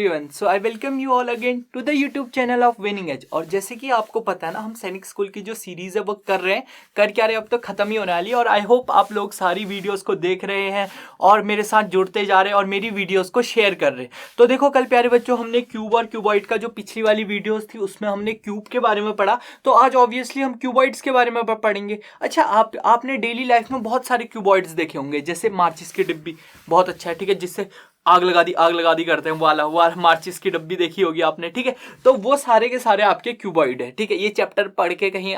Everyone, so I welcome you all again to the YouTube channel of Winning Edge. और जैसे कि आपको पता है ना, हम सैनिक स्कूल की जो सीरीज़ है वो कर रहे हैं, कर क्या रहे हैं, अब तो ख़त्म ही होने वाली है। और आई होप आप लोग सारी वीडियोस को देख रहे हैं और मेरे साथ जुड़ते जा रहे हैं और मेरी वीडियोस को शेयर कर रहे हैं। तो देखो, कल प्यारे बच्चों हमने क्यूब और क्यूबॉइड का जो पिछली वाली वीडियोज़ थी उसमें हमने क्यूब के बारे में पढ़ा, तो आज ऑब्वियसली हम क्यूबॉइड्स के बारे में पढ़ेंगे। अच्छा, आपने डेली लाइफ में बहुत सारे क्यूबॉइड्स देखे होंगे, जैसे माचिस की डिब्बी, बहुत अच्छा है, ठीक है, जिससे आग लगा दी करते हैं, वाला माचिस की डब्बी देखी होगी आपने, ठीक है। तो वो सारे के सारे आपके क्यूबॉइड है, ठीक है। ये चैप्टर पढ़ के कहीं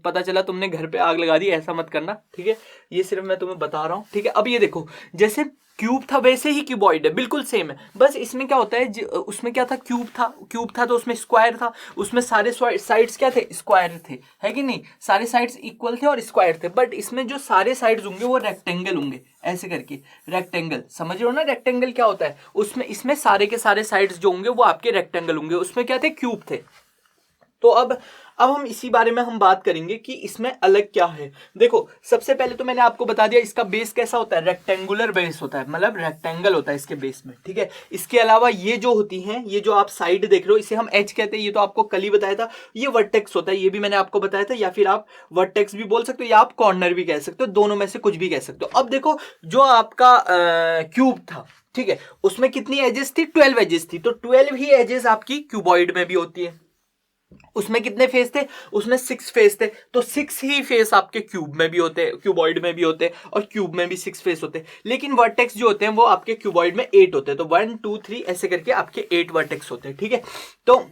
पता चला तुमने घर पे आग लगा दी, ऐसा मत करना, ठीक है। ये सिर्फ मैं तुम्हें बता रहा हूँ, ठीक है। अब ये देखो, जैसे क्यूब था वैसे ही क्यूबॉइड है, बिल्कुल सेम है। बस इसमें क्या होता है, उसमें क्या था, क्यूब था तो उसमें स्क्वायर था, उसमें सारे साइड्स क्या थे, स्क्वायर थे, है कि नहीं, सारे साइड्स इक्वल थे और स्क्वायर थे। बट इसमें जो सारे साइड्स होंगे वो रेक्टेंगल होंगे, ऐसे करके रेक्टेंगल, समझ रहे हो ना रेक्टेंगल क्या होता है। उसमें इसमें सारे के सारे साइड्स जो होंगे वो आपके रेक्टेंगल होंगे, उसमें क्या थे, क्यूब थे। तो अब हम इसी बारे में हम बात करेंगे कि इसमें अलग क्या है। देखो, सबसे पहले तो मैंने आपको बता दिया इसका बेस कैसा होता है, रेक्टेंगुलर बेस होता है, मतलब रेक्टेंगल होता है इसके बेस में, ठीक है। इसके अलावा ये जो होती हैं, ये जो आप साइड देख रहे हो, इसे हम एज कहते हैं, ये तो आपको कल ही बताया था। ये वर्टेक्स होता है, ये भी मैंने आपको बताया था, या फिर आप वर्टेक्स भी बोल सकते हो या आप कॉर्नर भी कह सकते हो, दोनों में से कुछ भी कह सकते हो। अब देखो, जो आपका क्यूब था, ठीक है, उसमें कितनी एजेस थी, 12 एजेस थी। तो 12 ही एजेस आपकी क्यूबॉइड में भी होती है। उसमें कितने फेस थे, उसमें 6 फेस थे, तो 6 ही फेस आपके क्यूब में भी होते हैं, क्यूबॉइड में भी होते हैं, और क्यूब में भी 6 फेस होते हैं। लेकिन वर्टेक्स जो होते हैं वो आपके क्यूबॉइड में 8 होते हैं, तो 1 2 3 ऐसे करके आपके 8 वर्टेक्स होते हैं, ठीक है। तो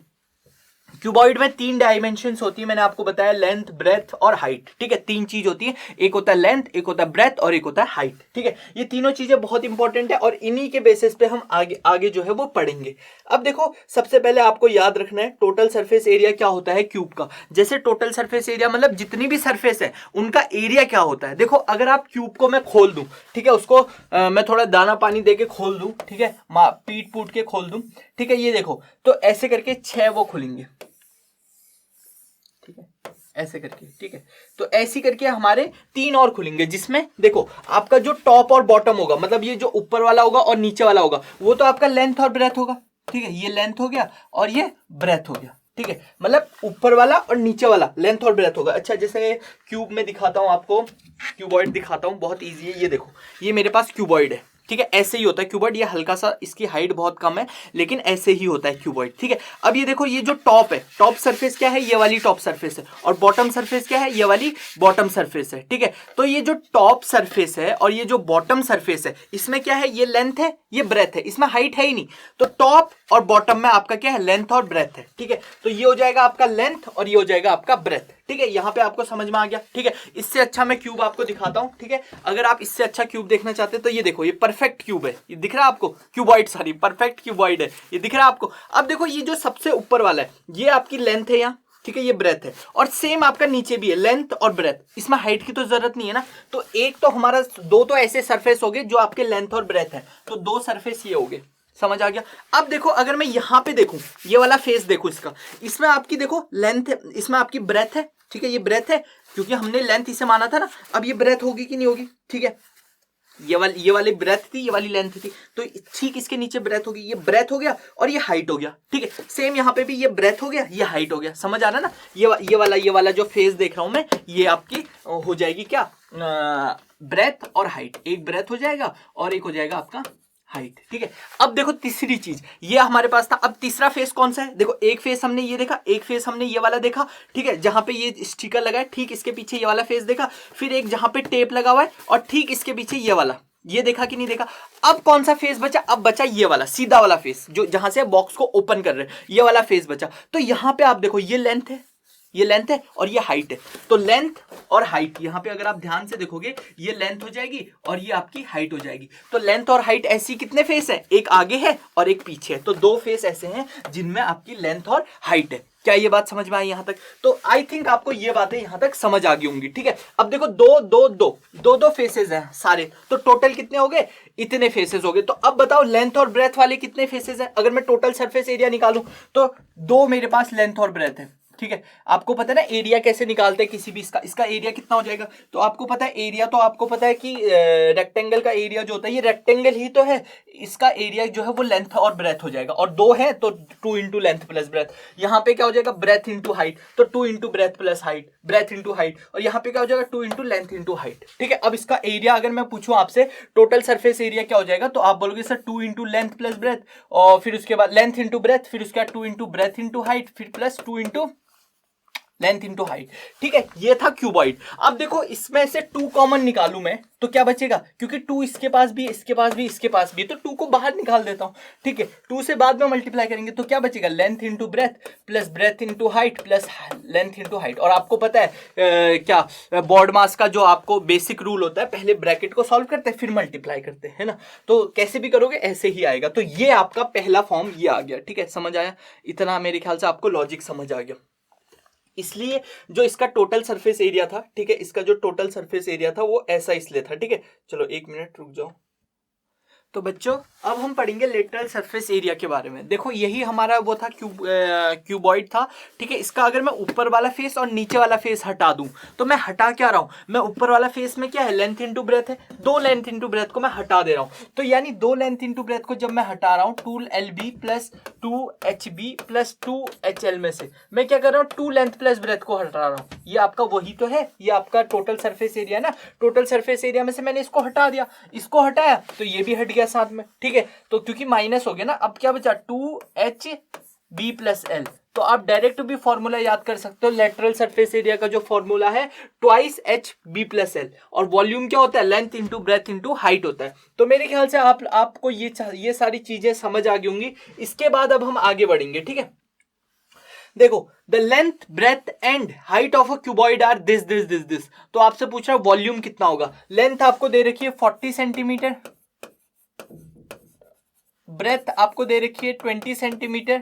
क्यूबॉइड में 3 डायमेंशंस होती है, मैंने आपको बताया, लेंथ, ब्रेथ और हाइट, ठीक है। 3 चीज होती है, एक होता है लेंथ, एक होता है ब्रेथ और एक होता है हाइट, ठीक है। ये तीनों चीजें बहुत इंपॉर्टेंट है और इन्हीं के बेसिस पे हम आगे जो है वो पढ़ेंगे। अब देखो, सबसे पहले आपको याद रखना है टोटल सरफेस एरिया क्या होता है क्यूब का। जैसे टोटल सरफेस एरिया मतलब जितनी भी सरफेस है उनका एरिया क्या होता है। देखो, अगर आप क्यूब को मैं खोल दूं, ठीक है, उसको मैं थोड़ा दाना पानी दे के खोल दूं, ठीक है, पीट पूट के खोल दूं, ठीक है, ये देखो, तो ऐसे करके 6 वो खुलेंगे, ठीक है, ऐसे करके, ठीक है। तो ऐसी करके हमारे 3 और खुलेंगे, जिसमें देखो आपका जो टॉप और बॉटम होगा, मतलब ये जो ऊपर वाला होगा और नीचे वाला होगा, वो तो आपका लेंथ और ब्रेथ होगा, ठीक है। ये लेंथ हो गया और ये ब्रेथ हो गया, ठीक है, मतलब ऊपर वाला और नीचे वाला लेंथ और ब्रेथ होगा। अच्छा, जैसे क्यूब में दिखाता हूं आपको, क्यूबॉइड दिखाता हूं, बहुत ईजी है। ये देखो, ये मेरे पास क्यूबॉइड है, ठीक है, ऐसे ही होता है क्यूबॉइड। ये हल्का सा, इसकी हाइट बहुत कम है, लेकिन ऐसे ही होता है क्यूबॉइड, ठीक है। अब ये देखो, ये जो टॉप है, टॉप सरफेस क्या है, ये वाली टॉप सरफेस है, और बॉटम सरफेस क्या है, ये वाली बॉटम सरफेस है, ठीक है। तो ये जो टॉप सरफेस है और ये जो बॉटम सरफेस है, इसमें क्या है, ये लेंथ है, ये ब्रेथ है, इसमें हाइट है ही नहीं। तो टॉप और बॉटम में आपका क्या है, लेंथ और ब्रेथ है, ठीक है। तो ये हो जाएगा आपका लेंथ और ये हो जाएगा आपका ब्रेथ, ठीक है। यहां पे आपको समझ में आ गया, ठीक है। इससे अच्छा मैं क्यूब आपको दिखाता हूं, ठीक है। अगर आप इससे अच्छा क्यूब देखना चाहते हैं तो ये देखो, ये परफेक्ट क्यूब है, ये दिख रहा है आपको, क्यूबॉइड, सॉरी, परफेक्ट क्यूबॉइड है, ये दिख रहा है आपको। अब देखो, ये जो सबसे ऊपर वाला है, ये आपकी लेंथ है यहाँ, ठीक है, ये ब्रेथ है, और सेम आपका नीचे भी है, लेंथ और ब्रेथ। इसमें हाइट की तो जरूरत नहीं है ना। तो एक तो हमारा, 2 तो ऐसे सरफेस हो गए जो आपके लेंथ और ब्रेथ है, तो 2 सरफेस ये हो गए, समझ आ गया। अब देखो, अगर मैं यहां पे देखूं, ये वाला फेस देखो इसका, इसमें आपकी देखो लेंथ है, इसमें आपकी ब्रेथ है, ठीक है, ये ब्रेथ है, क्योंकि हमने लेंथ इसे माना था ना। अब ये ब्रेथ होगी कि नहीं होगी, ठीक है, ये वाली ब्रेथ थी, ये वाली लेंथ थी, तो ठीक इसके नीचे ब्रेथ होगी, ये ब्रेथ हो गया और ये हाइट हो गया, ठीक है। सेम यहाँ पे भी ये ब्रेथ हो गया, ये हाइट हो गया, समझ आ रहा है ना। ये वाला जो फेस देख रहा हूं मैं, ये आपकी हो जाएगी क्या, ब्रेथ और हाइट। एक ब्रेथ हो जाएगा और एक हो जाएगा आपका हाइट, ठीक है। अब देखो, तीसरी चीज, ये हमारे पास था। अब तीसरा फेस कौन सा है, देखो, एक फेस हमने ये देखा, एक फेस हमने ये वाला देखा, ठीक है, जहां पे ये स्टिकर लगा है, ठीक इसके पीछे ये वाला फेस देखा, फिर एक जहां पे टेप लगा हुआ है, और ठीक इसके पीछे ये वाला, ये देखा कि नहीं देखा। अब कौन सा फेस बचा, अब बचा ये वाला सीधा वाला फेस, जो जहां से बॉक्स को ओपन कर रहे हैं, ये वाला फेस बचा। तो यहां पे आप देखो, ये लेंथ है, ये लेंथ है और ये हाइट है। तो लेंथ और हाइट, यहां पे अगर आप ध्यान से देखोगे, ये लेंथ हो जाएगी और ये आपकी हाइट हो जाएगी। तो लेंथ और हाइट ऐसी कितने फेस है, एक आगे है और एक पीछे है, तो 2 फेस ऐसे हैं जिनमें आपकी लेंथ और हाइट है। क्या ये बात समझ में आई यहां तक? तो आई थिंक आपको ये बातें यहां तक समझ आ गई होंगी, ठीक है। अब देखो, दो फेसेस हैं सारे, तो टोटल कितने हो गए, इतने फेसेस हो गए। तो अब बताओ, लेंथ और ब्रेथ वाले कितने फेसेस हैं। अगर मैं टोटल सरफेस एरिया निकालूं तो 2 मेरे पास लेंथ और ब्रेथ है, ठीक है। आपको पता है ना एरिया कैसे निकालते हैं किसी भी इसका एरिया कितना हो जाएगा, तो आपको पता है एरिया, तो आपको पता है कि रेक्टेंगल का एरिया जो होता है ये रेक्टेंगल ही तो है, इसका एरिया जो है वो लेंथ और ब्रेथ हो जाएगा, और 2 है तो 2 इंटू लेंथ प्लस ब्रेथ। यहाँ पे क्या हो जाएगा ब्रेथ इंटू हाइट, तो 2 into breadth plus height, breath into height, और यहाँ पे क्या हो जाएगा 2 इंटू लेंथ इंटू हाइट। ठीक है, अब इसका एरिया अगर मैं पूछूं आपसे टोटल सरफेस एरिया क्या हो जाएगा, तो आप बोलोगे sir 2 into length plus breadth, और फिर उसके बाद लेंथ इंटू ब्रेथ, फिर उसके बाद 2 इंटू ब्रेथ इंटू हाइट, फिर plus 2 into length into height. ठीक है, ये था क्यूबॉइड। अब देखो इसमें से 2 कॉमन निकालू मैं तो क्या बचेगा, क्योंकि 2 इसके पास भी, इसके पास भी, इसके पास भी, तो 2 को बाहर निकाल देता हूं। ठीक है, 2 से बाद में मल्टीप्लाई करेंगे तो क्या बचेगा, length into breadth plus breadth into height plus length into height. और आपको पता है क्या बॉड मास का जो आपको बेसिक रूल होता है, पहले ब्रैकेट को सॉल्व करते हैं फिर मल्टीप्लाई करते हैं ना, तो कैसे भी करोगे ऐसे ही आएगा। तो ये आपका पहला फॉर्म ये आ गया। ठीक है, समझ आया, इतना मेरे ख्याल से आपको लॉजिक समझ आ गया। इसलिए जो इसका टोटल सरफेस एरिया था, ठीक है, इसका जो टोटल सरफेस एरिया था वो ऐसा इसलिए था। ठीक है, चलो 1 मिनट रुक जाओ। तो बच्चों अब हम पढ़ेंगे लेटरल सरफेस एरिया के बारे में। देखो यही हमारा वो था क्यूबॉइड था। ठीक है, इसका अगर मैं ऊपर वाला फेस और नीचे वाला फेस हटा दूं तो मैं हटा क्या रहा हूं, मैं ऊपर वाला फेस में क्या है लेंथ इंटू ब्रेथ है, 2 लेंथ इंटू ब्रेथ को मैं हटा दे रहा हूं। तो यानी 2 लेंथ इंटू ब्रेथ को जब मैं हटा रहा हूं 2LB plus 2HB plus 2HL में से मैं क्या कर रहा हूं 2 लेंथ प्लस ब्रेथ को हटा रहा हूं। ये आपका वही तो है, ये आपका टोटल सरफेस एरिया ना, टोटल सरफेस एरिया में से मैंने इसको हटा दिया, इसको हटाया तो ये भी हट गया साथ में। ठीक है, तो क्योंकि माइनस हो गया ना, अब क्या बचा 2HB प्लस L। तो आप डायरेक्ट भी फॉर्मूला याद कर सकते हो, लेटरल सरफेस एरिया का जो फॉर्मूला है 2HB प्लस L, और वॉल्यूम क्या होता है length into breadth into height होता है। तो मेरे ख्याल से आपको ये सारी चीजें समझ आ गई होंगी। इसके बाद अब हम आगे बढ़ेंगे। ठीक है, देखो the length breadth and height of a cuboid are this. तो आपसे पूछ रहा है वॉल्यूम कितना होगा। लेंथ आपको दे रखी है 40 सेंटीमीटर, ब्रेथ आपको दे रखी है 20 सेंटीमीटर,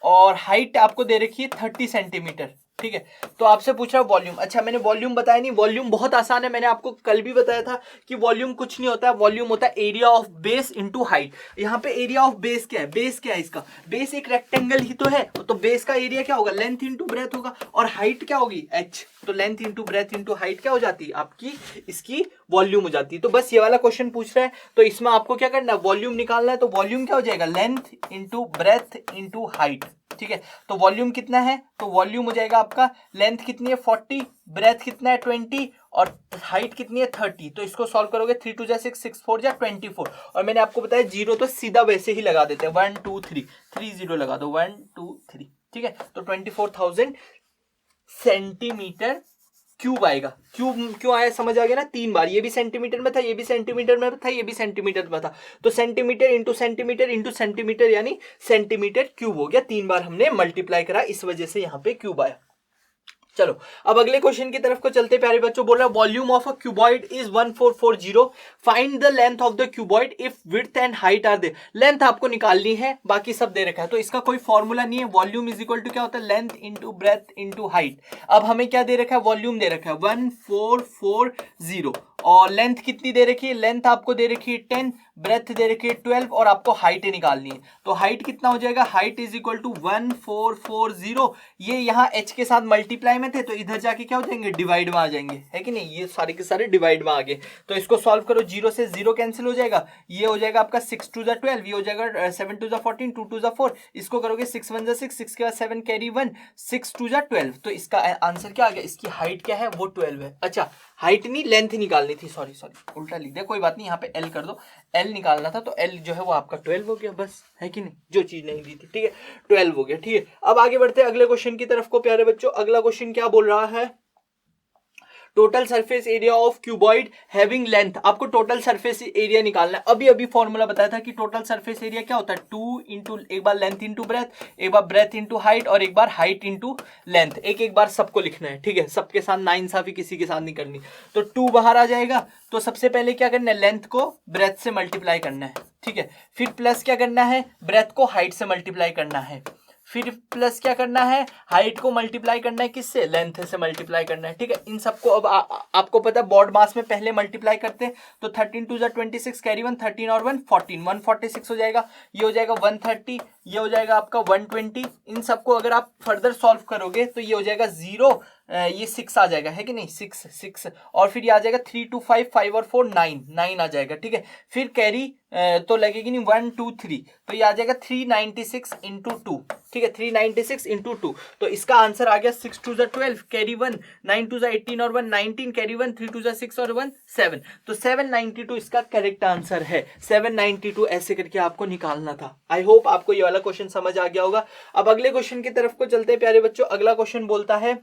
और हाइट आपको दे रखी है 30 सेंटीमीटर। ठीक है, तो आपसे पूछ रहा वॉल्यूम। अच्छा मैंने वॉल्यूम बताया नहीं, वॉल्यूम बहुत आसान है, मैंने आपको कल भी बताया था कि वॉल्यूम कुछ नहीं होता है, वॉल्यूम होता है area of base into height. यहाँ पे एरिया ऑफ बेस क्या है, बेस क्या है इसका, बेस एक रेक्टेंगल ही तो है, तो बेस का एरिया क्या होगा लेंथ इंटू ब्रेथ होगा, और हाइट क्या होगी h, तो length into breadth into height क्या हो जाती है आपकी, इसकी वॉल्यूम हो जाती है। तो बस ये वाला क्वेश्चन पूछ रहा है, तो इसमें आपको क्या करना है वॉल्यूम निकालना है, तो वॉल्यूम क्या हो जाएगा length into breadth into height. ठीक है, तो वॉल्यूम कितना है, तो वॉल्यूम हो जाएगा आपका लेंथ कितनी है 40, ब्रेथ कितना है 20, और हाइट कितनी है 30। तो इसको सॉल्व करोगे 3 2 जा 6 6 4 जा 24, और मैंने आपको बताया 0 तो सीधा वैसे ही लगा देते हैं, 1 2 3 3 0 लगा दो 1 2 3। ठीक है, तो 24,000 सेंटीमीटर क्यूब आएगा। क्यूब क्यों आया समझ आ गया ना, 3 बार, ये भी सेंटीमीटर में था, ये भी सेंटीमीटर में था, ये भी सेंटीमीटर में था, तो centimetre into centimetre into centimetre यानी सेंटीमीटर क्यूब हो गया। 3 बार हमने मल्टीप्लाई करा, इस वजह से यहाँ पे क्यूब आया। चलो अब अगले क्वेश्चन की तरफ को चलते प्यारे बच्चों। बोल रहा है volume of a cuboid is 1440, find the length of the cuboid if width and height are there. Length आपको निकालनी है, बाकी सब दे रखा है, तो इसका कोई फॉर्मूला नहीं है। वॉल्यूम इज इक्वल टू क्या होता है length into breadth into height. अब हमें क्या दे रखा है, वॉल्यूम दे रखा है 1440, और लेंथ कितनी दे रखी है, लेंथ आपको दे रखी है 10, ब्रेथ दे रखी है 12, और आपको हाइट निकालनी है। तो हाइट कितना हो जाएगा, हाइट इज इक्वल टू 1440, ये यहाँ h के साथ मल्टीप्लाई में थे तो इधर जाके क्या हो जाएंगे डिवाइड में आ जाएंगे, है कि नहीं, ये सारे के सारे डिवाइड में आ गए। तो इसको सॉल्व करो, 0 से 0 कैंसिल हो जाएगा, ये हो जाएगा आपका 6 2 जा 12, ये हो जाएगा 7 2 जा 14, 2 2 जा 4, इसको करोगे 6 1 जा 6, 6 के बाद 7 कैरी 1, 6 2 जा 12। तो इसका आंसर क्या आ गया, इसकी हाइट क्या है वो 12 है। अच्छा हाइट नहीं लेंथ निकालनी थी, सॉरी उल्टा लिख दिया, कोई बात नहीं, यहाँ पे L कर दो, L निकालना था, तो L जो है वो आपका 12 हो गया, बस, है कि नहीं, जो चीज नहीं दी थी। ठीक है, 12 हो गया। ठीक है, अब आगे बढ़ते हैं अगले क्वेश्चन की तरफ को प्यारे बच्चों। अगला क्वेश्चन क्या बोल रहा है, total surface area of cuboid having length. आपको टोटल सरफेस एरिया निकालना है। अभी फॉर्मूला बताया था कि टोटल सरफेस एरिया क्या होता है 2 इंटू, एक बार लेंथ इंटू ब्रेथ, एक बार ब्रेथ इंटू हाइट, और एक बार हाइट इंटू लेंथ। एक बार सबको लिखना है, ठीक है, सबके साथ नाइंसाफी किसी के साथ नहीं करनी। तो 2 बाहर आ जाएगा, तो सबसे पहले क्या करना है लेंथ को ब्रेथ से मल्टीप्लाई करना है। ठीक है, फिर प्लस क्या करना है ब्रेथ को हाइट से मल्टीप्लाई करना है, फिर प्लस क्या करना है, हाइट को मल्टीप्लाई करना है किससे, लेंथ से मल्टीप्लाई करना है। ठीक है, इन सबको अब आपको पता है बोर्ड मास में पहले मल्टीप्लाई करते हैं, तो 13 2 26 कैरी 1, 13 और 1 14, 146 हो जाएगा, ये हो जाएगा 130, ये हो जाएगा आपका 120। इन सबको अगर आप फर्दर सॉल्व करोगे तो ये हो जाएगा 0, ये 6 आ जाएगा, है कि नहीं, 6 और फिर ये आ जाएगा 3 2 5 5 और 4 9 आ जाएगा। ठीक है, फिर कैरी तो लगेगी नहीं 1 2 3, तो ये आ जाएगा 396 इंटू 2। ठीक है, 396 इंटू 2, तो इसका आंसर आ गया 6 2 12 कैरी 1, 9 2 18 और 1 19 कैरी 1, 3 2 6 और 1 7, तो 792 इसका करेक्ट आंसर है। 792 ऐसे करके आपको निकालना था। आई होप आपको ये वाला क्वेश्चन समझ आ गया होगा। अब अगले क्वेश्चन की तरफ को चलते हैं प्यारे बच्चों। अगला क्वेश्चन बोलता है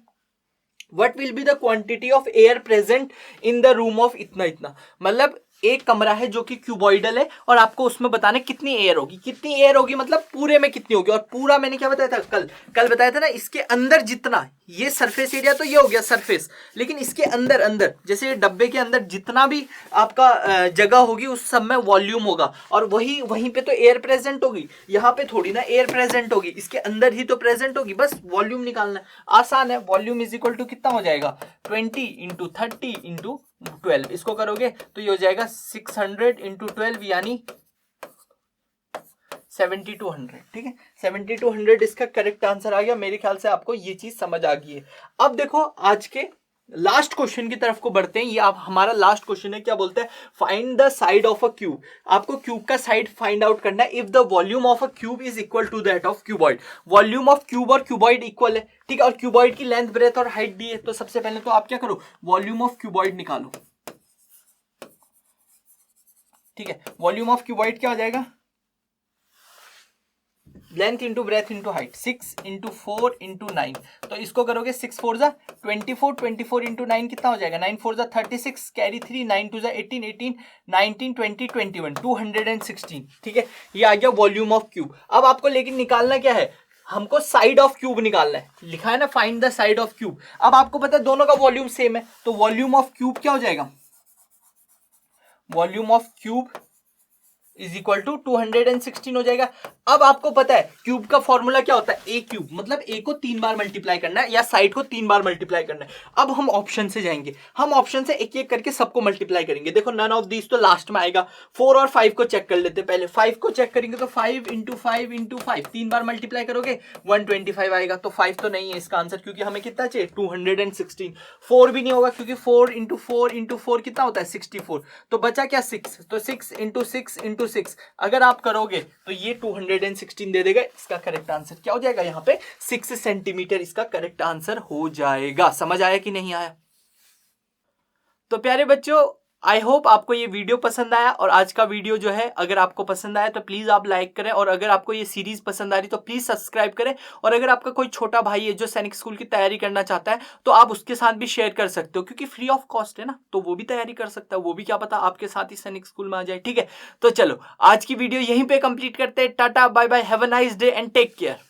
What will be the quantity of air present in the room of इतना इतना, मतलब एक कमरा है जो कि क्यूबॉइडल है और आपको उसमें बताना कितनी एयर होगी। कितनी एयर होगी मतलब पूरे में कितनी होगी, और पूरा मैंने क्या बताया था, कल बताया था ना, इसके अंदर जितना, ये सरफेस एरिया तो ये हो गया सरफेस, लेकिन इसके अंदर अंदर जैसे डब्बे के अंदर जितना भी आपका जगह होगी उस सब में वॉल्यूम होगा, और वहीं पे तो एयर प्रेजेंट होगी, यहाँ पे थोड़ी ना एयर प्रेजेंट होगी, इसके अंदर ही तो प्रेजेंट होगी। बस वॉल्यूम निकालना है, आसान है। वॉल्यूम इज इक्वल टू कितना हो जाएगा, 20 इंटू 30 इंटू 12, इसको करोगे तो ये हो जाएगा 600 इंटू 12 यानी 7200। ठीक है, 7200 इसका करेक्ट आंसर आ गया। मेरे ख्याल से आपको ये चीज समझ आ गई है। अब देखो आज के लास्ट क्वेश्चन की तरफ को बढ़ते हैं। ये आप हमारा लास्ट क्वेश्चन है, क्या बोलते हैं, find the side of a cube. आपको क्यूब का साइड फाइंड आउट करना है if the volume of a cube is equal to that of cuboid. Volume of cube और क्यूबॉइड इक्वल है, ठीक है, और क्यूबॉइड की लेंथ ब्रेथ और हाइट दी है। तो सबसे पहले तो आप क्या करो, वॉल्यूम ऑफ क्यूबॉइड निकालो। ठीक है, वॉल्यूम ऑफ क्यूबॉइड क्या हो जाएगा, length into breadth into height, 6 into 4 into 9, तो इसको करोगे 6 4 जा 24, 24 इंटू 9 कितना हो जाएगा, 9 4 जा 36 कैरी 3, 9 2 जा 18, 18 19 20 21 216। ठीक है, ये आ गया वॉल्यूम ऑफ क्यूब। अब आपको लेकिन निकालना क्या है, हमको साइड ऑफ क्यूब निकालना है। लिखा है ना find the side of cube. अब आपको पता है दोनों का वॉल्यूम सेम है, तो वॉल्यूम ऑफ क्यूब क्या हो जाएगा, volume of cube is equal to 216 हो जाएगा। अब आपको पता है क्यूब का फॉर्मूला क्या होता है, ए क्यूब, मतलब ए को 3 बार मल्टीप्लाई करना है या साइड को 3 बार मल्टीप्लाई करना है। अब हम ऑप्शन से जाएंगे, हम ऑप्शन से एक एक करके सबको मल्टीप्लाई करेंगे। देखो नन ऑफ दीज तो लास्ट में आएगा। 4 और 5 को चेक कर लेते हैं पहले। 5 को चेक करेंगे तो 5 इंटू 5 इंटू 5 3 बार मल्टीप्लाई करोगे 125 आएगा। तो 5 तो नहीं है इसका आंसर, क्योंकि हमें कितना चाहिए 216। 4 भी नहीं होगा क्योंकि 4 इंटू 4 इंटू 4 कितना होता है 64। तो बचा क्या 6, तो 6 इंटू 6 इंटू 6 अगर आप करोगे तो ये 216 दे देगा। इसका करेक्ट आंसर क्या हो जाएगा, यहाँ पे 6 सेंटीमीटर इसका करेक्ट आंसर हो जाएगा। समझ आया कि नहीं आया। तो प्यारे बच्चों आई होप आपको ये वीडियो पसंद आया, और आज का वीडियो जो है अगर आपको पसंद आया तो प्लीज आप लाइक करें, और अगर आपको ये सीरीज पसंद आ रही तो प्लीज सब्सक्राइब करें। और अगर आपका कोई छोटा भाई है जो सैनिक स्कूल की तैयारी करना चाहता है तो आप उसके साथ भी शेयर कर सकते हो, क्योंकि फ्री ऑफ कॉस्ट है ना, तो वो भी तैयारी कर सकता है, वो भी क्या पता आपके साथ ही सैनिक स्कूल में आ जाए। ठीक है, तो चलो आज की वीडियो यहीं पे कंप्लीट करते हैं। Tata bye bye, have a nice day and take care.